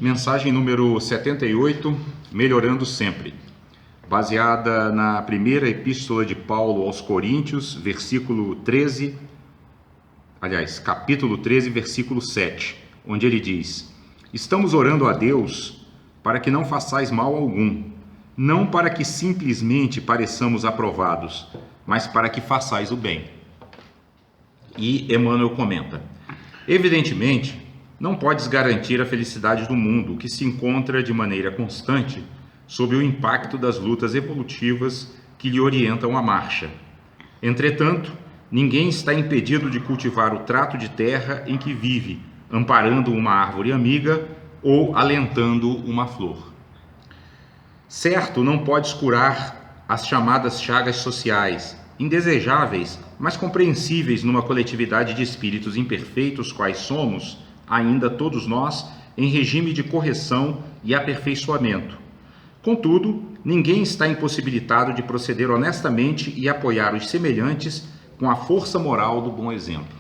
mensagem número 78, Melhorando Sempre, baseada na primeira epístola de Paulo aos Coríntios, capítulo 13, versículo 7, onde ele diz: Estamos orando a Deus para que não façais mal algum, não para que simplesmente pareçamos aprovados, mas para que façais o bem. E Emmanuel comenta: Evidentemente, não podes garantir a felicidade do mundo, que se encontra de maneira constante sob o impacto das lutas evolutivas que lhe orientam a marcha. Entretanto, ninguém está impedido de cultivar o trato de terra em que vive, amparando uma árvore amiga ou alentando uma flor. Certo, não podes curar as chamadas chagas sociais, indesejáveis, mas compreensíveis numa coletividade de espíritos imperfeitos quais somos, ainda todos nós, em regime de correção e aperfeiçoamento. Contudo, ninguém está impossibilitado de proceder honestamente e apoiar os semelhantes com a força moral do bom exemplo.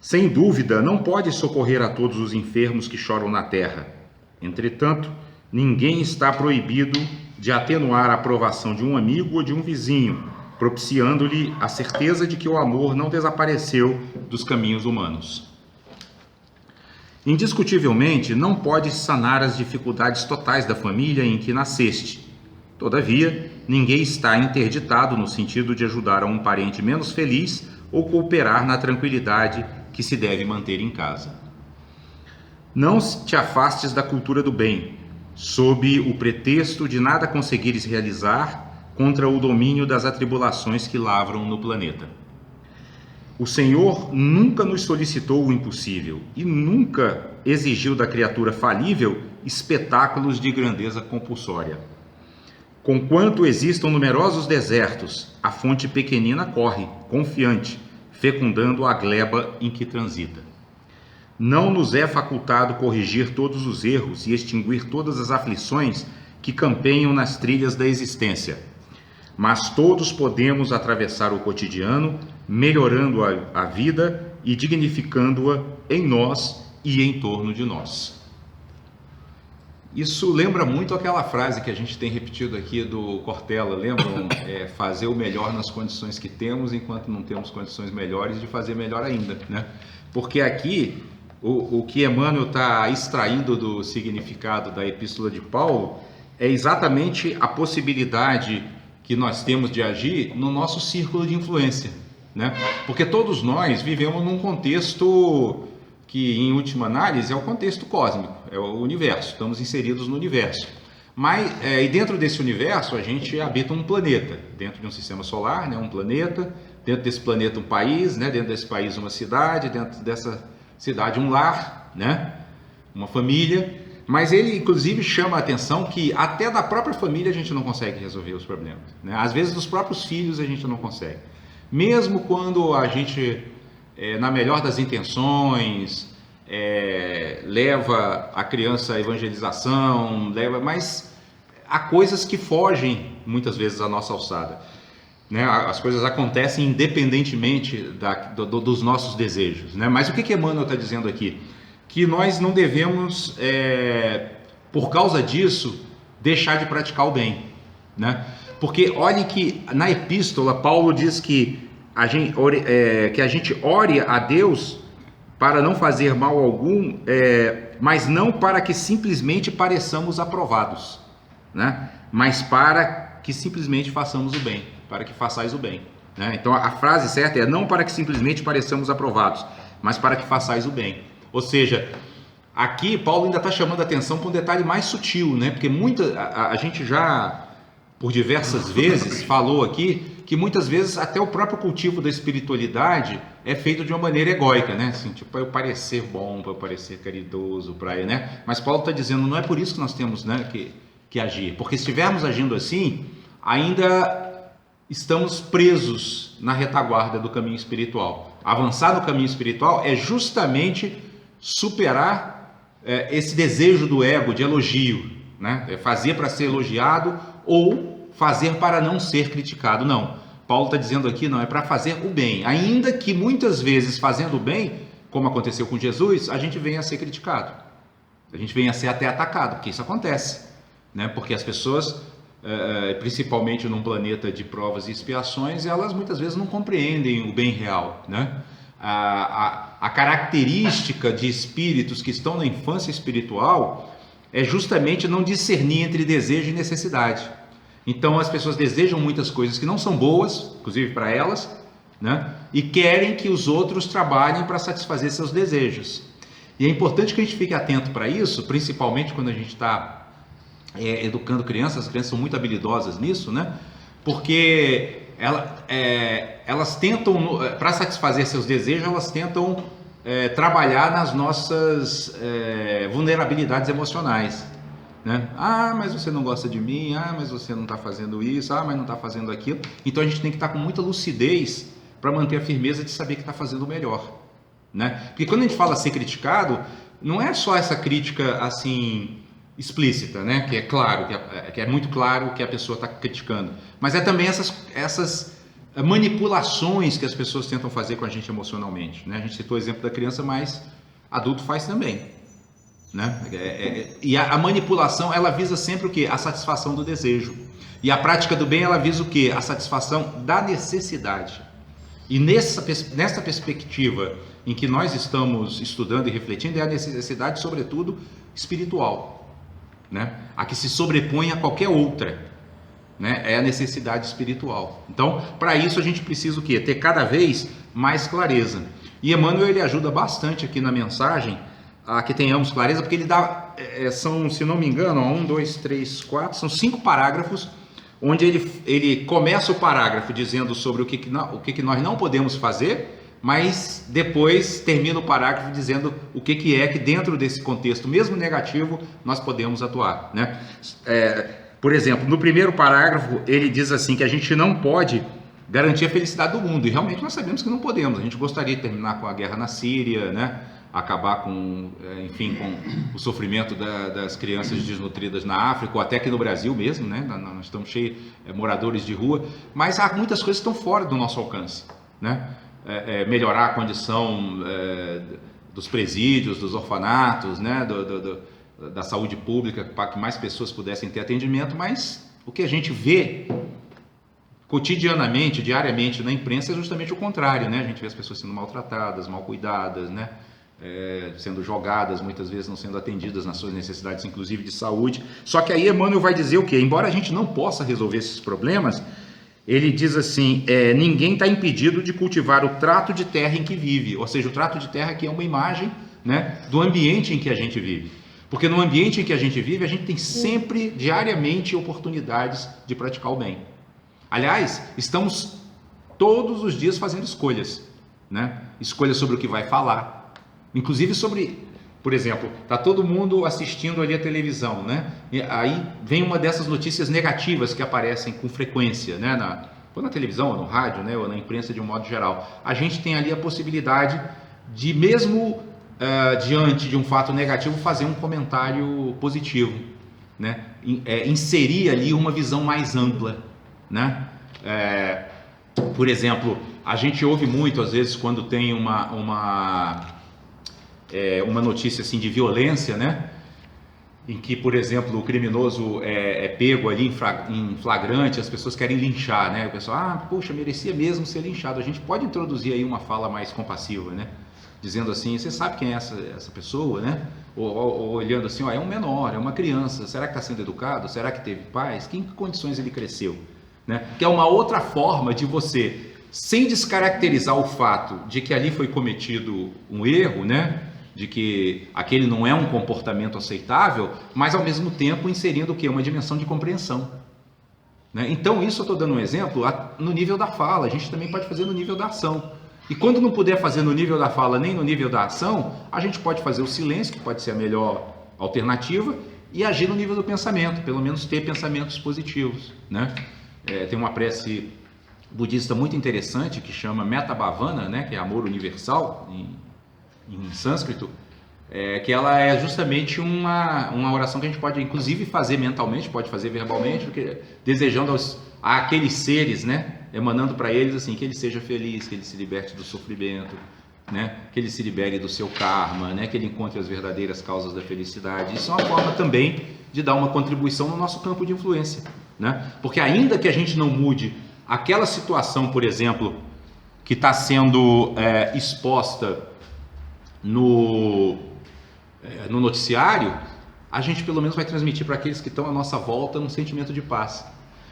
Sem dúvida, não pode socorrer a todos os enfermos que choram na terra. Entretanto, ninguém está proibido de atenuar a aprovação de um amigo ou de um vizinho, propiciando-lhe a certeza de que o amor não desapareceu dos caminhos humanos. Indiscutivelmente, não podes sanar as dificuldades totais da família em que nasceste. Todavia, ninguém está interditado no sentido de ajudar a um parente menos feliz ou cooperar na tranquilidade que se deve manter em casa. Não te afastes da cultura do bem, sob o pretexto de nada conseguires realizar contra o domínio das atribulações que lavram no planeta. O Senhor nunca nos solicitou o impossível e nunca exigiu da criatura falível espetáculos de grandeza compulsória. Conquanto existam numerosos desertos, a fonte pequenina corre, confiante, fecundando a gleba em que transita. Não nos é facultado corrigir todos os erros e extinguir todas as aflições que campenham nas trilhas da existência, mas todos podemos atravessar o cotidiano, melhorando a vida e dignificando-a em nós e em torno de nós. Isso lembra muito aquela frase que a gente tem repetido aqui do Cortella, lembram? Fazer o melhor nas condições que temos, enquanto não temos condições melhores de fazer melhor ainda, né? Porque aqui, o que Emmanuel está extraindo do significado da Epístola de Paulo é exatamente a possibilidade que nós temos de agir no nosso círculo de influência, né? Porque todos nós vivemos num contexto que, em última análise, é o contexto cósmico, é o universo, estamos inseridos no universo. Mas, e dentro desse universo, a gente habita um planeta, dentro de um sistema solar, né, um planeta, dentro desse planeta um país, né, dentro desse país uma cidade, dentro dessa cidade um lar, né, uma família. Mas ele, inclusive, chama a atenção que até da própria família a gente não consegue resolver os problemas, né? Às vezes dos próprios filhos a gente não consegue. Mesmo quando a gente, na melhor das intenções, leva a criança à evangelização, mas há coisas que fogem muitas vezes à nossa alçada, né? As coisas acontecem independentemente dos nossos desejos, né? Mas o que Emmanuel está dizendo aqui? Que nós não devemos, por causa disso, deixar de praticar o bem, né? Porque olhe que na epístola Paulo diz que a gente ore a Deus para não fazer mal algum, mas não para que simplesmente pareçamos aprovados, né? Mas para que simplesmente façamos o bem, para que façais o bem, né? Então a frase certa é: não para que simplesmente pareçamos aprovados, mas para que façais o bem. Ou seja, aqui Paulo ainda está chamando a atenção para um detalhe mais sutil, né? Porque a gente já, por diversas vezes, falou aqui que muitas vezes até o próprio cultivo da espiritualidade é feito de uma maneira egóica, né? Assim, tipo, para eu parecer bom, para eu parecer caridoso, né? Mas Paulo está dizendo, não é por isso que nós temos, né, que agir. Porque se estivermos agindo assim, ainda estamos presos na retaguarda do caminho espiritual. Avançar no caminho espiritual é justamente superar esse desejo do ego de elogio, né? É fazer para ser elogiado ou fazer para não ser criticado. Não, Paulo está dizendo aqui, não, é para fazer o bem, ainda que muitas vezes fazendo o bem, como aconteceu com Jesus, a gente venha a ser criticado, A gente vem a ser até atacado, porque isso acontece, né? Porque as pessoas, principalmente num planeta de provas e expiações, elas muitas vezes não compreendem o bem real, né? A característica de espíritos que estão na infância espiritual é justamente não discernir entre desejo e necessidade. Então as pessoas desejam muitas coisas que não são boas, inclusive para elas, né? E querem que os outros trabalhem para satisfazer seus desejos. E é importante que a gente fique atento para isso, principalmente quando a gente está educando crianças. As crianças são muito habilidosas nisso, né? Porque elas tentam, para satisfazer seus desejos, elas tentam trabalhar nas nossas vulnerabilidades emocionais, né? Ah, mas você não gosta de mim, ah, mas você não está fazendo isso, ah, mas não está fazendo aquilo. Então a gente tem que estar com muita lucidez para manter a firmeza de saber que está fazendo o melhor, né? Porque quando a gente fala ser criticado, não é só essa crítica assim explícita, né? Que é claro, que é muito claro que a pessoa está criticando, mas é também essas manipulações que as pessoas tentam fazer com a gente emocionalmente, né? A gente citou o exemplo da criança, mas adulto faz também, né? E a manipulação, ela visa sempre o quê? A satisfação do desejo. E a prática do bem, ela visa o quê? A satisfação da necessidade. E nessa perspectiva em que nós estamos estudando e refletindo, é a necessidade, sobretudo, espiritual, né? A que se sobrepõe a qualquer outra, né? É a necessidade espiritual. Então, para isso a gente precisa o quê? Ter cada vez mais clareza. E Emmanuel, ele ajuda bastante aqui na mensagem a que tenhamos clareza, porque ele dá, são, se não me engano, são 5 parágrafos, onde ele começa o parágrafo dizendo sobre o que nós não podemos fazer, mas depois termina o parágrafo dizendo o que é que dentro desse contexto, mesmo negativo, nós podemos atuar, né? Por exemplo, no primeiro parágrafo ele diz assim que a gente não pode garantir a felicidade do mundo, e realmente nós sabemos que não podemos. A gente gostaria de terminar com a guerra na Síria, né? Acabar com, enfim, com o sofrimento das crianças desnutridas na África, ou até aqui no Brasil mesmo, né? Nós estamos cheios de moradores de rua, mas há muitas coisas que estão fora do nosso alcance, né? Melhorar a condição dos presídios, dos orfanatos, né? Da saúde pública, para que mais pessoas pudessem ter atendimento, mas o que a gente vê cotidianamente, diariamente na imprensa é justamente o contrário, né? A gente vê as pessoas sendo maltratadas, mal cuidadas, né? Sendo jogadas, muitas vezes não sendo atendidas nas suas necessidades, inclusive de saúde. Só que aí Emmanuel vai dizer o quê? Embora a gente não possa resolver esses problemas, ele diz assim, ninguém está impedido de cultivar o trato de terra em que vive, ou seja, o trato de terra que é uma imagem, né, do ambiente em que a gente vive. Porque no ambiente em que a gente vive, a gente tem sempre, diariamente, oportunidades de praticar o bem. Aliás, estamos todos os dias fazendo escolhas, né? Escolhas sobre o que vai falar, inclusive sobre, por exemplo, está todo mundo assistindo ali a televisão, né? E aí vem uma dessas notícias negativas que aparecem com frequência, né? Ou na televisão, ou no rádio, né? Ou na imprensa de um modo geral. A gente tem ali a possibilidade de, mesmo diante de um fato negativo, fazer um comentário positivo, né? Inserir ali uma visão mais ampla, né? Por exemplo, a gente ouve muito, às vezes, quando tem uma notícia assim de violência, né? Em que, por exemplo, o criminoso é pego ali em flagrante, as pessoas querem linchar, né? O pessoal, poxa, merecia mesmo ser linchado. A gente pode introduzir aí uma fala mais compassiva, né? Dizendo assim, você sabe quem é essa pessoa, né? Ou olhando assim, é um menor, é uma criança, será que está sendo educado? Será que teve pais? Em que condições ele cresceu? Né? Que é uma outra forma de você, sem descaracterizar o fato de que ali foi cometido um erro, né? De que aquele não é um comportamento aceitável, mas ao mesmo tempo inserindo o quê? Uma dimensão de compreensão, né? Então isso eu estou dando um exemplo no nível da fala, a gente também pode fazer no nível da ação. E quando não puder fazer no nível da fala nem no nível da ação, a gente pode fazer o silêncio, que pode ser a melhor alternativa, e agir no nível do pensamento, pelo menos ter pensamentos positivos, né? Tem uma prece budista muito interessante que chama Metta Bhavana, né? Que é amor universal em sânscrito, que ela é justamente uma oração que a gente pode inclusive fazer mentalmente, pode fazer verbalmente, porque, desejando àqueles seres, né, emanando para eles assim, que ele seja feliz, que ele se liberte do sofrimento, né? Que ele se libere do seu karma, né? Que ele encontre as verdadeiras causas da felicidade. Isso é uma forma também de dar uma contribuição no nosso campo de influência, né? Porque ainda que a gente não mude aquela situação, por exemplo, que está sendo exposta no noticiário, a gente pelo menos vai transmitir para aqueles que estão à nossa volta um sentimento de paz.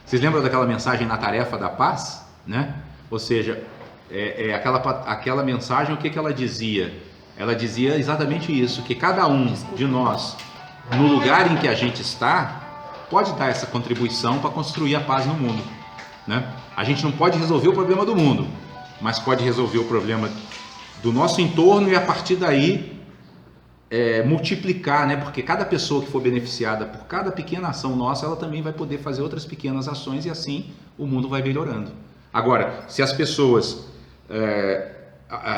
Vocês lembram daquela mensagem na tarefa da paz, né? Ou seja, aquela mensagem, o que ela dizia? Ela dizia exatamente isso, que cada um de nós, no lugar em que a gente está, pode dar essa contribuição para construir a paz no mundo, né? A gente não pode resolver o problema do mundo, mas pode resolver o problema do nosso entorno e a partir daí multiplicar, né? Porque cada pessoa que for beneficiada por cada pequena ação nossa, ela também vai poder fazer outras pequenas ações e assim o mundo vai melhorando. Agora, se as pessoas,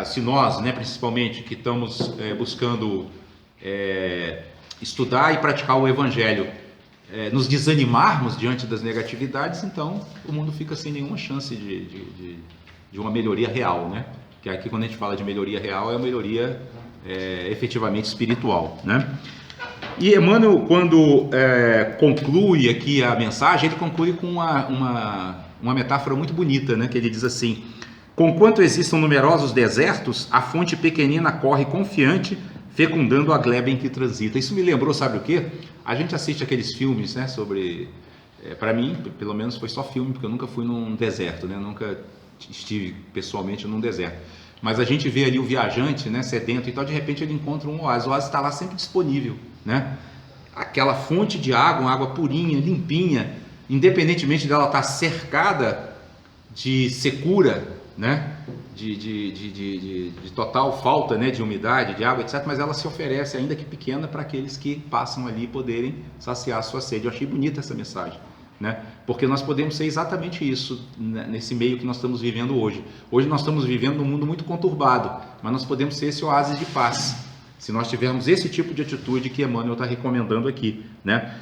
se nós, né, principalmente, que estamos buscando estudar e praticar o Evangelho, nos desanimarmos diante das negatividades, então o mundo fica sem nenhuma chance de uma melhoria real, né? Que aqui quando a gente fala de melhoria real, é uma melhoria efetivamente espiritual, né? E Emmanuel, quando conclui aqui a mensagem, ele conclui com uma metáfora muito bonita, né? Que ele diz assim: conquanto existam numerosos desertos, a fonte pequenina corre confiante, fecundando a gleba em que transita. Isso me lembrou, sabe o quê? A gente assiste aqueles filmes, né, sobre... para mim, pelo menos, foi só filme, porque eu nunca fui num deserto, né? Nunca estive pessoalmente num deserto. Mas a gente vê ali o viajante, né, sedento e tal, de repente ele encontra um oásis. O oásis está lá sempre disponível, né? Aquela fonte de água, uma água purinha, limpinha, independentemente dela estar cercada de secura, né? De total falta, né, de umidade, de água, etc. Mas ela se oferece, ainda que pequena, para aqueles que passam ali poderem saciar a sua sede. Eu achei bonita essa mensagem, né? Porque nós podemos ser exatamente isso, né, nesse meio que nós estamos vivendo hoje. Hoje nós estamos vivendo num mundo muito conturbado, mas nós podemos ser esse oásis de paz, se nós tivermos esse tipo de atitude que Emmanuel está recomendando aqui, né?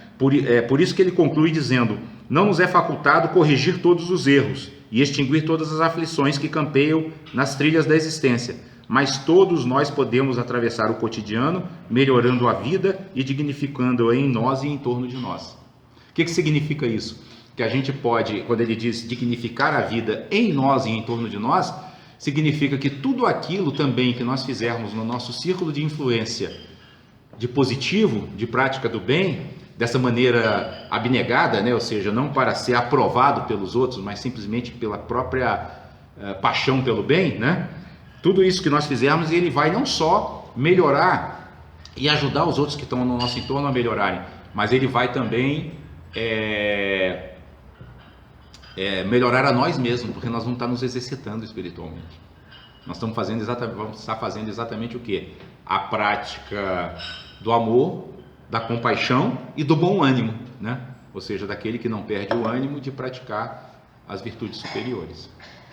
Por isso que ele conclui dizendo: não nos é facultado corrigir todos os erros e extinguir todas as aflições que campeiam nas trilhas da existência, mas todos nós podemos atravessar o cotidiano, melhorando a vida e dignificando-a em nós e em torno de nós. O que significa isso? Que a gente pode, quando ele diz dignificar a vida em nós e em torno de nós, significa que tudo aquilo também que nós fizermos no nosso círculo de influência, de positivo, de prática do bem, dessa maneira abnegada, né? Ou seja, não para ser aprovado pelos outros, mas simplesmente pela própria paixão pelo bem, né? Tudo isso que nós fizermos, ele vai não só melhorar e ajudar os outros que estão no nosso entorno a melhorarem, mas ele vai também melhorar a nós mesmos, porque nós vamos estar nos exercitando espiritualmente. Nós vamos estar fazendo exatamente o quê? A prática do amor, da compaixão e do bom ânimo, né? Ou seja, daquele que não perde o ânimo de praticar as virtudes superiores.